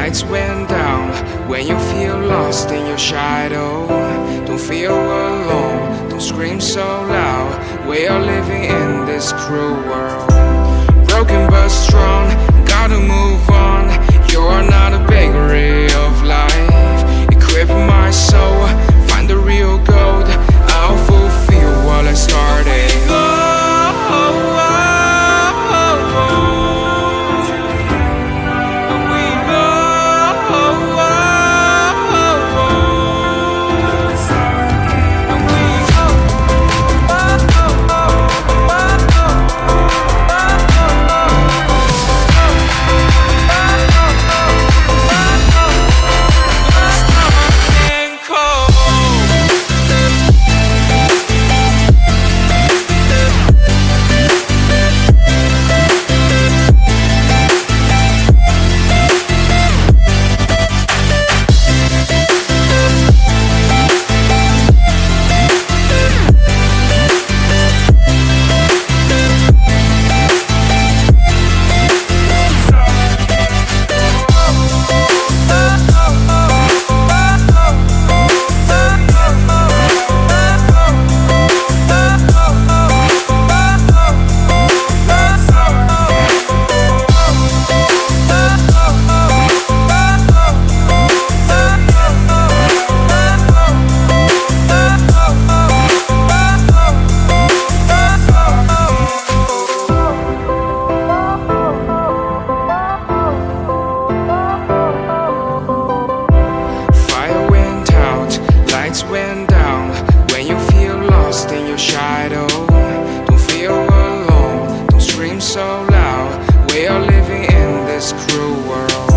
lights went down. When you feel lost in your shadow, don't feel alone, don't scream so loud. We are living in this cruel world, broken but strong, gotta move on. You're not a bakery of life, equip my soul, find the real gold. I'll fulfill what I started. Went down. When you feel lost in your shadow, don't feel alone, don't scream so loud. We are living in this cruel world.